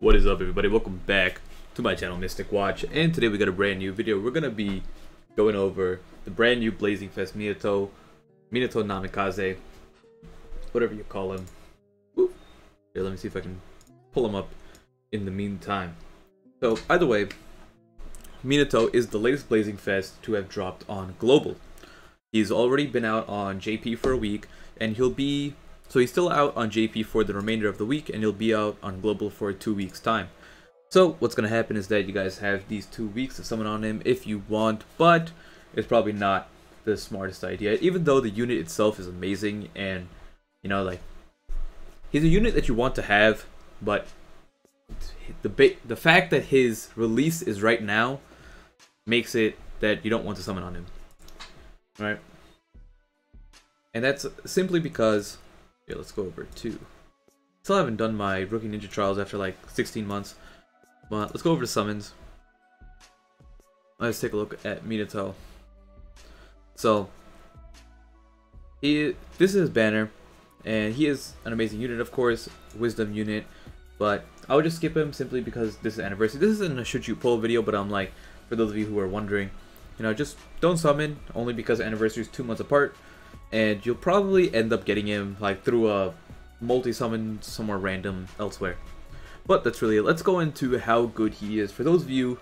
What is up, everybody? Welcome back to my channel, Mystic Watch, and today we got a brand new video. We're gonna be going over the brand new Blazing Fest Minato Namikaze, whatever you call him. Woo. Here, let me see if I can pull him up in the meantime. So, either way, Minato is the latest Blazing Fest to have dropped on Global. He's already been out on JP for a week, and he's still out on JP for the remainder of the week, and he'll be out on Global for 2 weeks' time. So what's going to happen is that you guys have these 2 weeks to summon on him if you want, but it's probably not the smartest idea, even though the unit itself is amazing, and, you know, like, he's a unit that you want to have, but the fact that his release is right now makes it that you don't want to summon on him. Right? And that's simply because... Here, let's go over to... Still haven't done my Rookie Ninja Trials after like 16 months. But let's go over to summons. Let's take a look at Minato. So, this is his banner. And he is an amazing unit, of course. Wisdom unit. But I would just skip him simply because this is anniversary. This isn't a should you pull video, but I'm like, for those of you who are wondering, you know, just don't summon, only because anniversary is 2 months apart. And you'll probably end up getting him like through a multi-summon somewhere random elsewhere. But that's really it. Let's go into how good he is. For those of you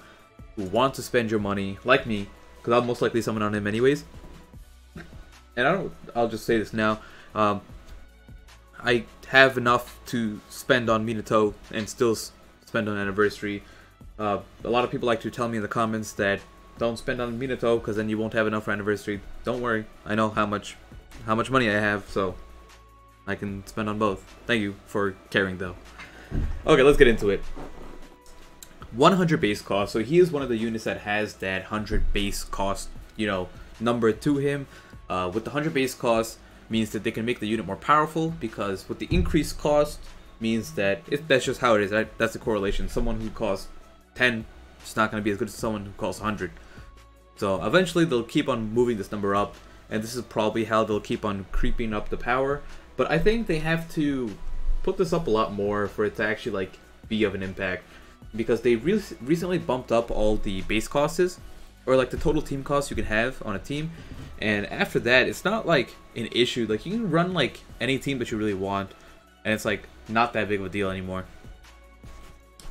who want to spend your money, like me, because I'll most likely summon on him anyways. And I'll just say this now. I have enough to spend on Minato and still spend on anniversary. A lot of people like to tell me in the comments that don't spend on Minato because then you won't have enough for anniversary. Don't worry. I know how much money I have, so I can spend on both. Thank you for caring, though. Okay, let's get into it. 100 base cost. So he is one of the units that has that 100 base cost, you know, number to him. With the 100 base cost means that they can make the unit more powerful, because with the increased cost means that that's just how it is. Right? That's the correlation. Someone who costs 10 is not going to be as good as someone who costs 100. So eventually they'll keep on moving this number up. And this is probably how they'll keep on creeping up the power. But I think they have to put this up a lot more for it to actually like be of an impact. Because they recently bumped up all the base costs, or like the total team costs you can have on a team. And after that, it's not like an issue. Like you can run like any team that you really want. And it's like not that big of a deal anymore.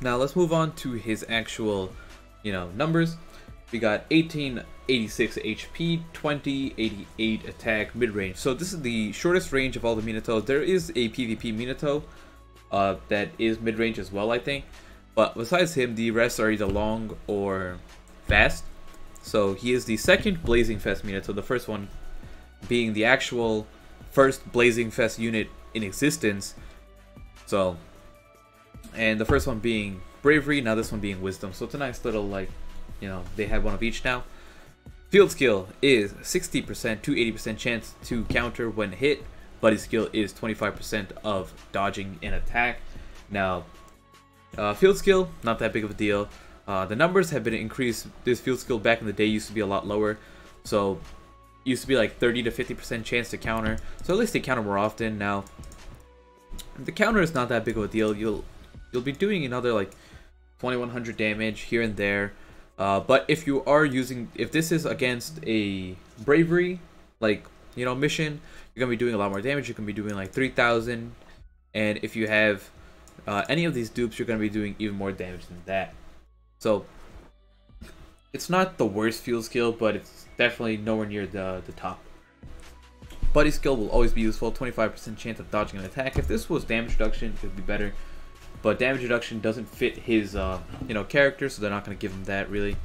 Now let's move on to his actual, you know, numbers. We got 1886 HP, 2088 attack, mid-range. So this is the shortest range of all the Minatos. There is a PvP Minato that is mid-range as well, I think. But besides him, the rest are either long or fast. So he is the second Blazing Fest Minato, the first one being the actual first Blazing Fest unit in existence. So, and the first one being Bravery, now this one being Wisdom. So it's a nice little, like, you know, they have one of each now. Field skill is 60% to 80% chance to counter when hit. Buddy skill is 25% of dodging an attack. Now, field skill, not that big of a deal. The numbers have been increased. This field skill back in the day used to be a lot lower. So, used to be like 30 to 50% chance to counter. So at least they counter more often. Now, the counter is not that big of a deal. You'll be doing another like 2100 damage here and there. But if you are if this is against a bravery, like, you know, mission, you're going to be doing a lot more damage. You're going to be doing like 3000. And if you have any of these dupes, you're going to be doing even more damage than that. So, it's not the worst field skill, but it's definitely nowhere near the top. Buddy skill will always be useful. 25% chance of dodging an attack. If this was damage reduction, it would be better. But damage reduction doesn't fit his, you know, character, so they're not going to give him that, really.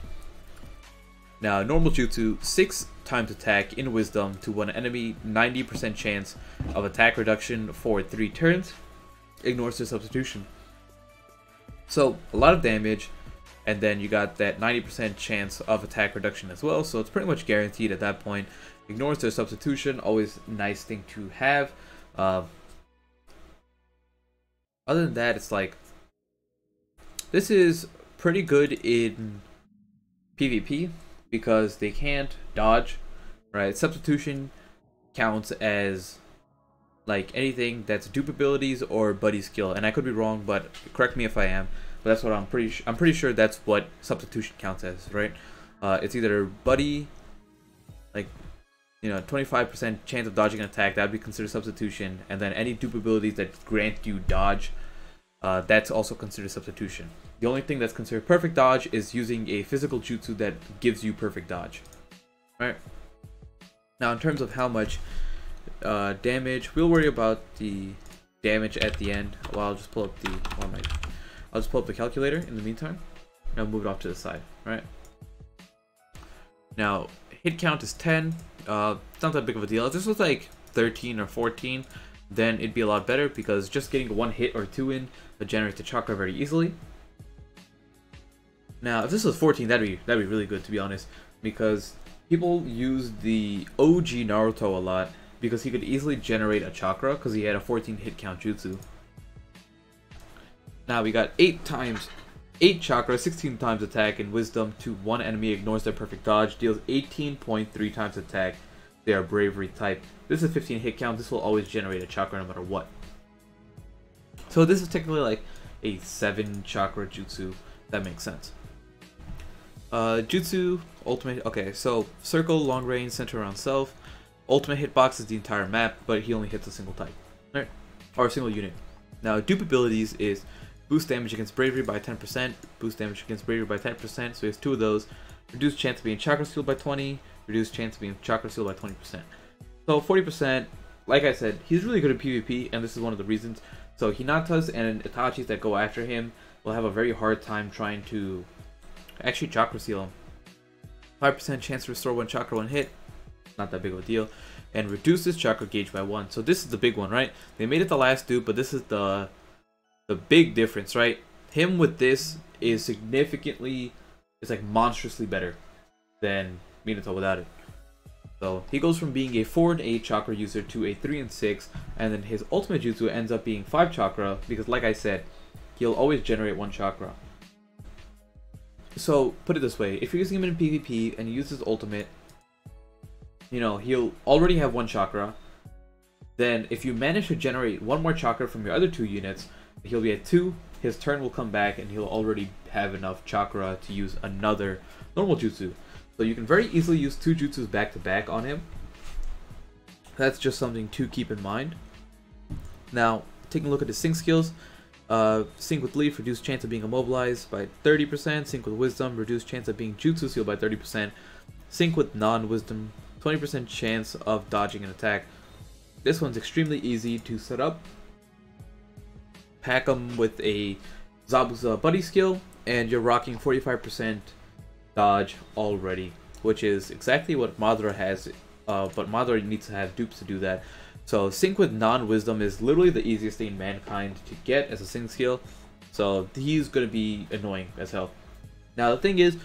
Now, normal jutsu, 6 times attack in Wisdom to one enemy, 90% chance of attack reduction for 3 turns. Ignores their substitution. So, a lot of damage, and then you got that 90% chance of attack reduction as well, so it's pretty much guaranteed at that point. Ignores their substitution, always a nice thing to have. Other than that, it's like, this is pretty good in PvP because they can't dodge, right? Substitution counts as like anything that's dupe abilities or buddy skill, and I could be wrong, but correct me if I am. but that's what I'm pretty sure that's what substitution counts as, right? It's either buddy, like, you know, 25% chance of dodging an attack, that would be considered substitution, and then any dupe abilities that grant you dodge, that's also considered substitution. The only thing that's considered perfect dodge is using a physical jutsu that gives you perfect dodge. Right? Now, in terms of how much damage, we'll worry about the damage at the end. Well, I'll just pull up the I'll just pull up the calculator in the meantime, and I'll move it off to the side. Right? Now, hit count is 10. It's not that big of a deal. If this was like 13 or 14, then it'd be a lot better, because just getting one hit or two in generates the chakra very easily. Now, if this was 14, that'd be really good, to be honest, because people use the OG Naruto a lot because he could easily generate a chakra because he had a 14 hit count jutsu. Now we got 8 chakra, 16 times attack, and wisdom to one enemy, ignores their perfect dodge, deals 18.3 times attack. They are bravery type. This is 15 hit count. This will always generate a chakra no matter what. So this is technically like a 7 chakra jutsu. That makes sense. Jutsu, ultimate, okay, so circle, long range, center around self. Ultimate hitbox is the entire map, but he only hits a single type, right? Or a single unit. Now, dupe abilities is boost damage against bravery by 10%, boost damage against bravery by 10%, so he has 2 of those. Reduce chance of being chakra sealed by 20, reduce chance of being chakra sealed by 20%. So 40%, like I said, he's really good at PvP, and this is one of the reasons. So Hinatas and Itachis that go after him will have a very hard time trying to actually chakra seal him. 5% chance to restore 1 chakra 1 hit, not that big of a deal, and reduces chakra gauge by 1. So this is the big one, right? They made it the last dupe, but this is the big difference, right? Him with this is significantly, it's like monstrously better than Minato without it. So he goes from being a 4 and 8 chakra user to a 3 and 6, and then his ultimate jutsu ends up being 5 chakra because, like I said, he'll always generate 1 chakra. So put it this way, if you're using him in PvP and you use his ultimate, you know, he'll already have 1 chakra. Then if you manage to generate 1 more chakra from your other 2 units, he'll be at 2, his turn will come back, and he'll already have enough chakra to use another normal jutsu. So you can very easily use 2 jutsus back to back on him. That's just something to keep in mind. Now, taking a look at his sync skills. Sync with Leaf, reduce chance of being immobilized by 30%. Sync with Wisdom, reduce chance of being jutsu sealed by 30%. Sync with non-Wisdom, 20% chance of dodging an attack. This one's extremely easy to set up. Pack him with a Zabuza buddy skill, and you're rocking 45% dodge already, which is exactly what Madara has, but Madara needs to have dupes to do that. So sync with non-wisdom is literally the easiest thing in Mankind to get as a sync skill, so he's going to be annoying as hell. Now the thing is,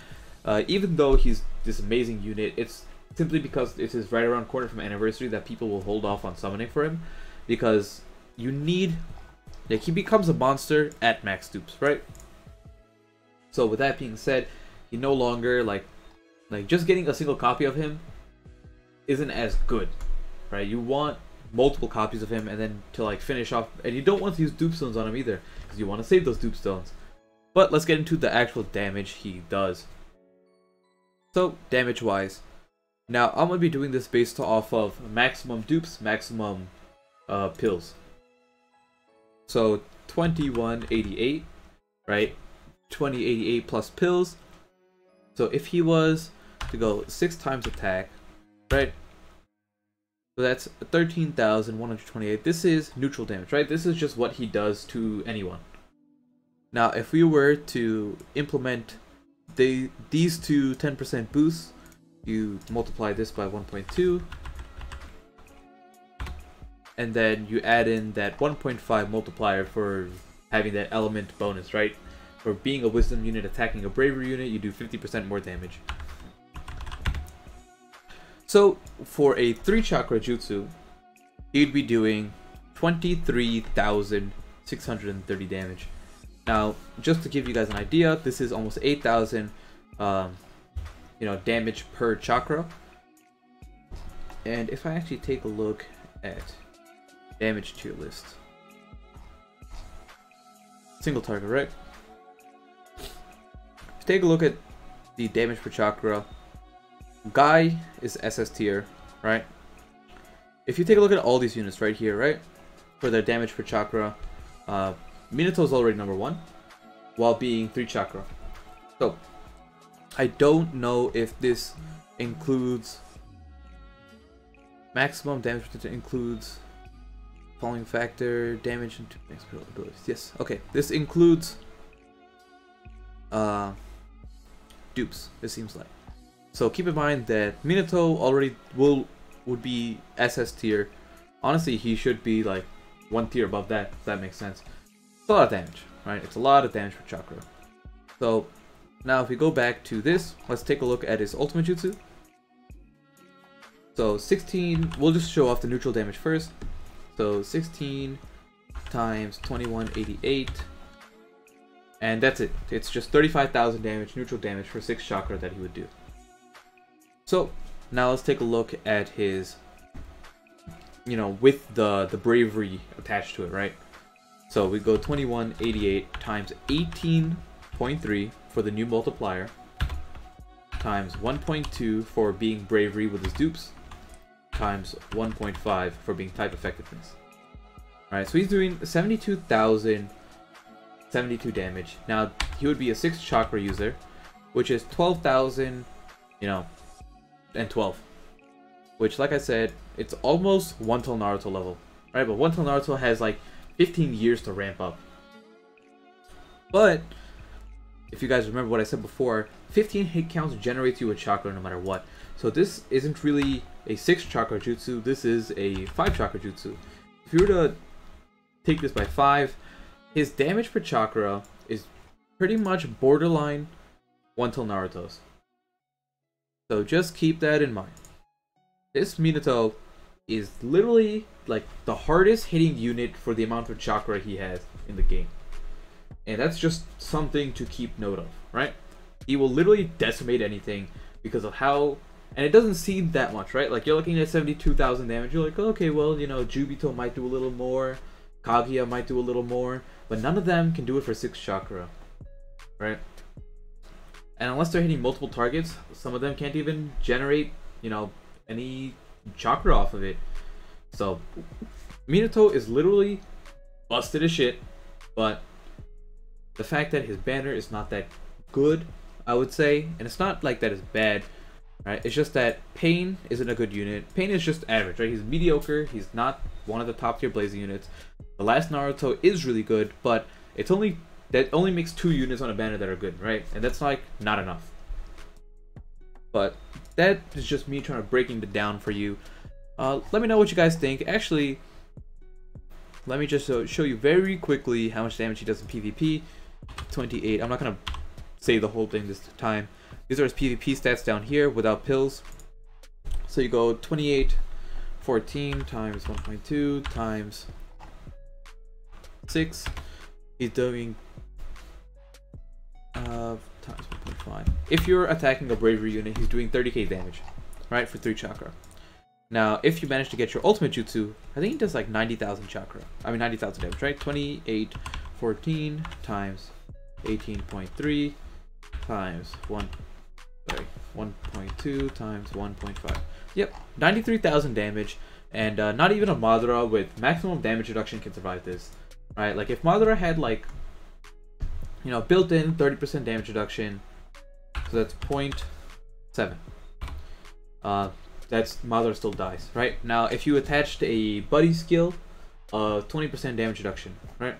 even though he's this amazing unit, it's simply because it is right around corner from Anniversary that people will hold off on summoning for him, because you need, like, he becomes a monster at max dupes, right? So with that being said, he no longer, like just getting a single copy of him isn't as good, right? You want multiple copies of him, and then to like finish off, and you don't want to use dupe stones on him either, because you want to save those dupe stones. But let's get into the actual damage he does. So damage wise, now I'm going to be doing this based off of maximum dupes, maximum pills. So 2188, right? 2088 plus pills. So if he was to go 6 times attack, right? So that's 13,128. This is neutral damage, right? This is just what he does to anyone. Now, if we were to implement these two 10% boosts, you multiply this by 1.2, and then you add in that 1.5 multiplier for having that element bonus, right? For being a wisdom unit attacking a bravery unit, you do 50% more damage. So for a 3 chakra jutsu, he'd be doing 23,630 damage. Now, just to give you guys an idea, this is almost 8,000 damage per chakra. And if I actually take a look at damage tier list, single target, right? you take a look at the damage per chakra, Guy is SS tier, right? If you take a look at all these units right here, right, for their damage per chakra, Minato is already number 1, while being 3 chakra. So, I don't know if this includes maximum damage, includes following factor, damage into abilities. Yes, okay. This includes dupes, it seems like. So keep in mind that Minato already would be SS tier. Honestly, he should be like 1 tier above that, if that makes sense. It's a lot of damage, right? It's a lot of damage per chakra. So now if we go back to this, let's take a look at his ultimate jutsu. So 16, we'll just show off the neutral damage first. So 16 times 2188. And that's it. It's just 35,000 damage, neutral damage for 6 chakra that he would do. So now let's take a look at his, you know, with the bravery attached to it, right? So we go 2188 times 18.3 for the new multiplier, times 1.2 for being bravery with his dupes, times 1.5 for being type effectiveness. Alright, so he's doing 72,072 damage. Now, he would be a 6 chakra user, which is 12,000, you know, and 12. Which, like I said, it's almost 1 till Naruto level, right? But 1 till Naruto has like 15 years to ramp up. But if you guys remember what I said before, 15 hit counts generates you a chakra no matter what. So this isn't really a 6 chakra jutsu, this is a 5 chakra jutsu. If you were to take this by 5, his damage per chakra is pretty much borderline 1 till Naruto's. So just keep that in mind. This Minato is literally like the hardest hitting unit for the amount of chakra he has in the game. And that's just something to keep note of, right? He will literally decimate anything because of how... And it doesn't seem that much, right? Like, you're looking at 72,000 damage. You're like, oh, okay, well, you know, Jubito might do a little more. Kaguya might do a little more. But none of them can do it for 6 chakra, right? And unless they're hitting multiple targets, some of them can't even generate, you know, any chakra off of it. So, Minato is literally busted as shit. But the fact that his banner is not that good, I would say, and it's not like that it's bad, right? It's just that Pain isn't a good unit. Pain is just average, right? He's mediocre. He's not one of the top tier Blazing units. The last Naruto is really good, but it's only makes 2 units on a banner that are good, right? And that's like not enough. But that is just me trying to breaking it down for you. Let me know what you guys think. Actually, let me just show you very quickly how much damage he does in PvP. 28. I'm not gonna say the whole thing this time. These are his PvP stats down here without pills. So you go 28, 14 times 1.2 times 6. He's doing times 1.5. If you're attacking a bravery unit, he's doing 30k damage, right, for 3 chakra. Now, if you manage to get your ultimate jutsu, I think he does like 90,000 chakra. I mean 90,000 damage, right? 28, 14 times 18.3 times 1.2 times 1.5. Yep, 93,000 damage, and not even a Madara with maximum damage reduction can survive this, right? Like if Madara had like, you know, built-in 30% damage reduction, so that's 0.7. That's Madara still dies, right? Now, if you attached a buddy skill of 20% damage reduction, right?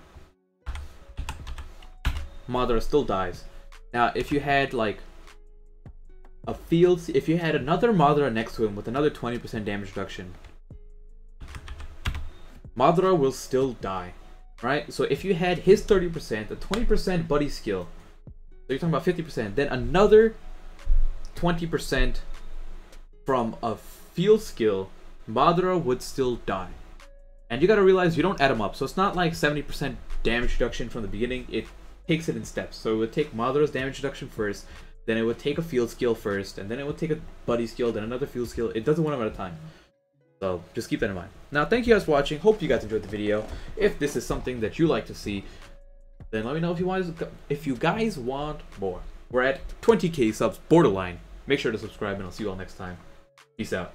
Madara still dies. Now, if you had like a field, if you had another Madara next to him with another 20% damage reduction, Madara will still die, right? So if you had his 30%, a 20% buddy skill, so you're talking about 50%, then another 20% from a field skill, Madara would still die. And you gotta realize you don't add them up, so it's not like 70% damage reduction from the beginning. It takes it in steps. So it would take Madara's damage reduction first, then it would take a field skill first, and then it would take a buddy skill, then another field skill. It does it one at a time. So just keep that in mind. Now, thank you guys for watching. Hope you guys enjoyed the video. If this is something that you like to see, then let me know if you guys want more. We're at 20k subs, borderline. Make sure to subscribe, and I'll see you all next time. Peace out.